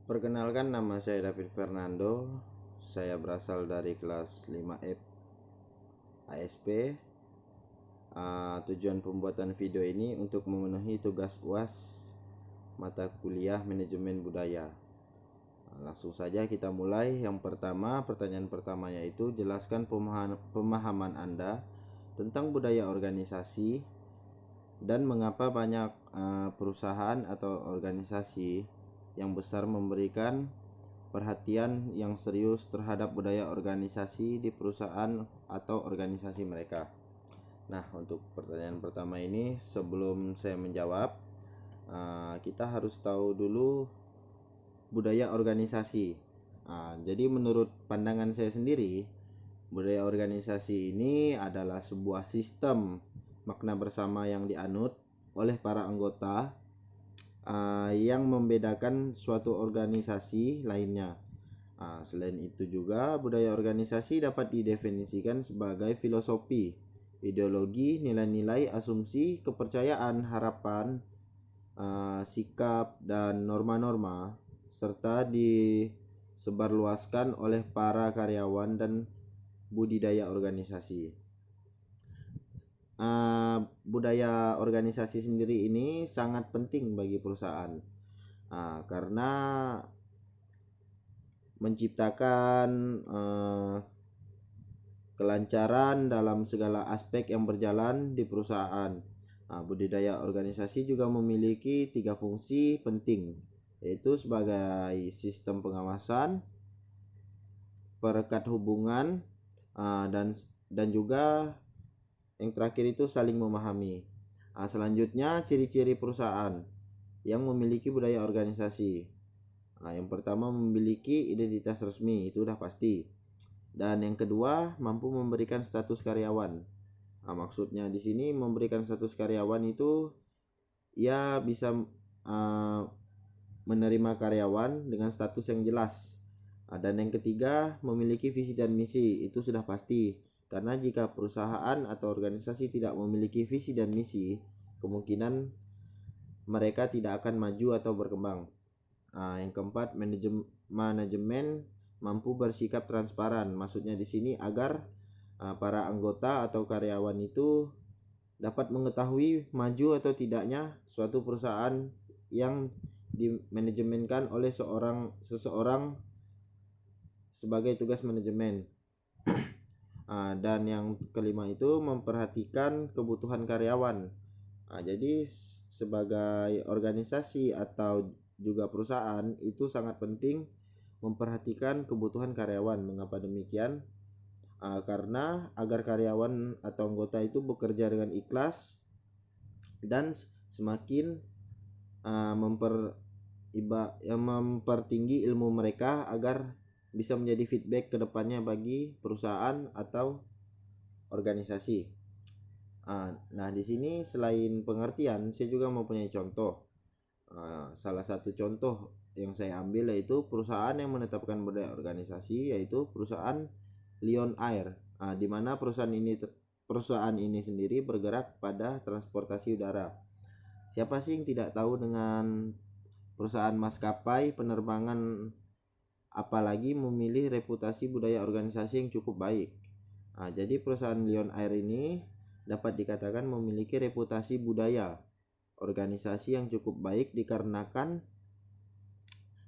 Perkenalkan, nama saya David Fernando. Saya berasal dari kelas 5F ASP. Tujuan pembuatan video ini untuk memenuhi tugas UAS mata kuliah manajemen budaya. Langsung saja kita mulai. Yang pertama, pertanyaan pertama yaitu jelaskan pemahaman Anda tentang budaya organisasi dan mengapa banyak perusahaan atau organisasi yang besar memberikan perhatian yang serius terhadap budaya organisasi di perusahaan atau organisasi mereka. Nah, untuk pertanyaan pertama ini, sebelum saya menjawab, kita harus tahu dulu budaya organisasi. Jadi menurut pandangan saya sendiri, budaya organisasi ini adalah sebuah sistem makna bersama yang dianut oleh para anggota yang membedakan suatu organisasi lainnya. Selain itu juga, budaya organisasi dapat didefinisikan sebagai filosofi, ideologi, nilai-nilai, asumsi, kepercayaan, harapan, sikap, dan norma-norma, serta disebarluaskan oleh para karyawan dan budidaya organisasi. Budaya organisasi sendiri ini sangat penting bagi perusahaan karena menciptakan kelancaran dalam segala aspek yang berjalan di perusahaan. Budidaya organisasi juga memiliki 3 fungsi penting, yaitu sebagai sistem pengawasan, perekat hubungan, dan juga yang terakhir itu saling memahami. Selanjutnya, ciri-ciri perusahaan yang memiliki budaya organisasi. Yang pertama, memiliki identitas resmi, itu udah pasti. Dan yang kedua, mampu memberikan status karyawan. Maksudnya di sini memberikan status karyawan itu ya bisa menerima karyawan dengan status yang jelas. Dan yang ketiga, memiliki visi dan misi, itu sudah pasti. Karena jika perusahaan atau organisasi tidak memiliki visi dan misi, kemungkinan mereka tidak akan maju atau berkembang. Yang keempat, manajemen mampu bersikap transparan. Maksudnya di sini agar para anggota atau karyawan itu dapat mengetahui maju atau tidaknya suatu perusahaan yang dimanajemenkan oleh seseorang sebagai tugas manajemen. Dan yang kelima itu memperhatikan kebutuhan karyawan. Jadi sebagai organisasi atau juga perusahaan itu sangat penting memperhatikan kebutuhan karyawan. Mengapa demikian? Karena agar karyawan atau anggota itu bekerja dengan ikhlas dan semakin mempertinggi ilmu mereka agar bisa menjadi feedback ke depannya bagi perusahaan atau organisasi. Nah, di sini selain pengertian, saya juga mempunyai contoh. Salah satu contoh yang saya ambil yaitu perusahaan yang menetapkan budaya organisasi, yaitu perusahaan Lion Air, di mana perusahaan ini sendiri bergerak pada transportasi udara. Siapa sih yang tidak tahu dengan perusahaan maskapai penerbangan, apalagi memilih reputasi budaya organisasi yang cukup baik. Jadi perusahaan Lion Air ini dapat dikatakan memiliki reputasi budaya organisasi yang cukup baik dikarenakan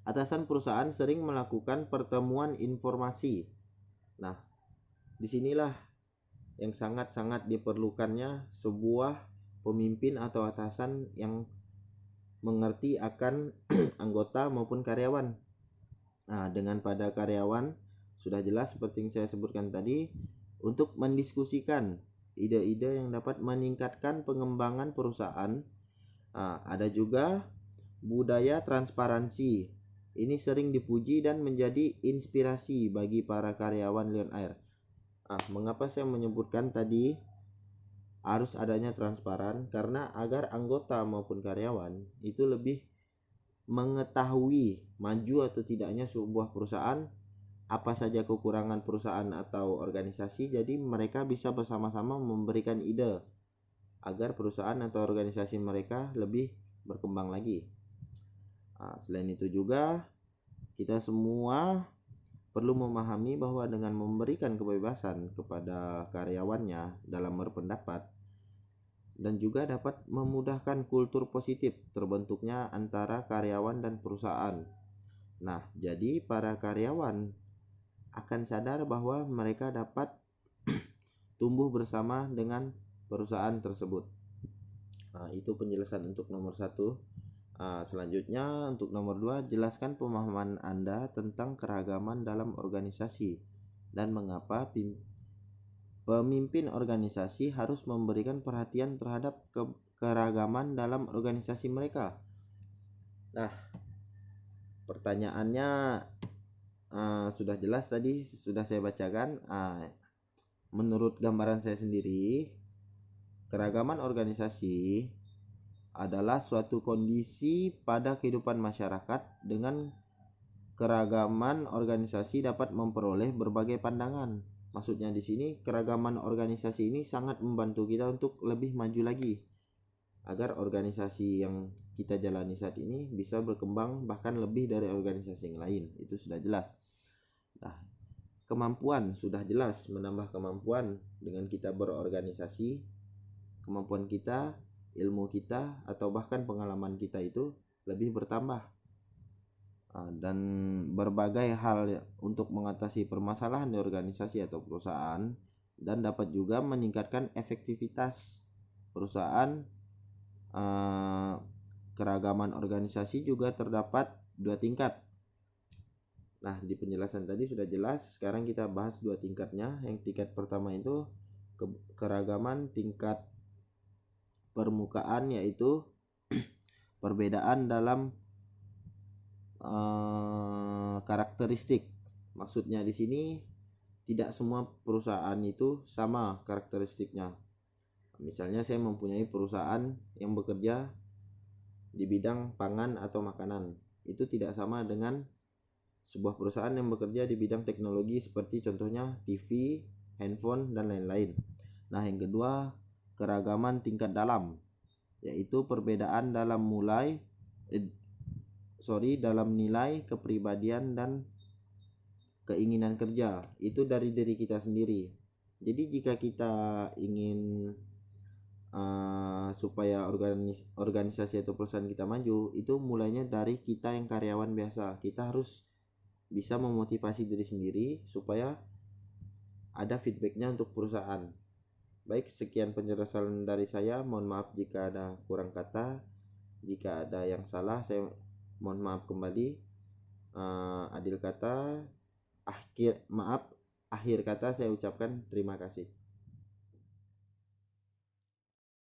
atasan perusahaan sering melakukan pertemuan informasi. Nah, disinilah yang sangat-sangat diperlukannya sebuah pemimpin atau atasan yang mengerti akan anggota maupun karyawan. Dengan pada karyawan sudah jelas seperti yang saya sebutkan tadi, untuk mendiskusikan ide-ide yang dapat meningkatkan pengembangan perusahaan. Ada juga budaya transparansi. Ini sering dipuji dan menjadi inspirasi bagi para karyawan Lion Air. Mengapa saya menyebutkan tadi harus adanya transparan? Karena agar anggota maupun karyawan itu lebih mengetahui maju atau tidaknya sebuah perusahaan, apa saja kekurangan perusahaan atau organisasi, jadi mereka bisa bersama-sama memberikan ide agar perusahaan atau organisasi mereka lebih berkembang lagi. Selain itu juga kita semua perlu memahami bahwa dengan memberikan kebebasan kepada karyawannya dalam berpendapat dan juga dapat memudahkan kultur positif terbentuknya antara karyawan dan perusahaan. Nah, jadi para karyawan akan sadar bahwa mereka dapat tumbuh bersama dengan perusahaan tersebut. Nah, itu penjelasan untuk nomor 1. Selanjutnya untuk nomor 2, jelaskan pemahaman Anda tentang keragaman dalam organisasi dan mengapa pemimpin organisasi harus memberikan perhatian terhadap keragaman dalam organisasi mereka. Nah, pertanyaannya sudah jelas tadi, sudah saya bacakan. Menurut gambaran saya sendiri, keragaman organisasi adalah suatu kondisi pada kehidupan masyarakat. Dengan keragaman organisasi dapat memperoleh berbagai pandangan. Maksudnya di sini keragaman organisasi ini sangat membantu kita untuk lebih maju lagi, agar organisasi yang kita jalani saat ini bisa berkembang bahkan lebih dari organisasi yang lain. Itu sudah jelas. Nah, kemampuan sudah jelas, menambah kemampuan dengan kita berorganisasi. Kemampuan kita, ilmu kita, atau bahkan pengalaman kita itu lebih bertambah. Dan berbagai hal untuk mengatasi permasalahan di organisasi atau perusahaan, dan dapat juga meningkatkan efektivitas perusahaan. Keragaman organisasi juga terdapat 2 tingkat. Nah, di penjelasan tadi sudah jelas, sekarang kita bahas 2 tingkatnya. Yang tingkat pertama itu keragaman tingkat permukaan, yaitu perbedaan dalam karakteristik. Maksudnya di sini tidak semua perusahaan itu sama karakteristiknya. Misalnya saya mempunyai perusahaan yang bekerja di bidang pangan atau makanan, itu tidak sama dengan sebuah perusahaan yang bekerja di bidang teknologi seperti contohnya TV, handphone, dan lain-lain. Nah, yang kedua, keragaman tingkat dalam, yaitu perbedaan dalam dalam nilai, kepribadian, dan keinginan kerja. Itu dari diri kita sendiri. Jadi jika kita ingin supaya organisasi atau perusahaan kita maju, itu mulainya dari kita yang karyawan biasa. Kita harus bisa memotivasi diri sendiri supaya ada feedbacknya untuk perusahaan. Baik, sekian penjelasan dari saya. Mohon maaf jika ada kurang kata. Jika ada yang salah, saya mohon maaf kembali. Akhir kata saya ucapkan terima kasih.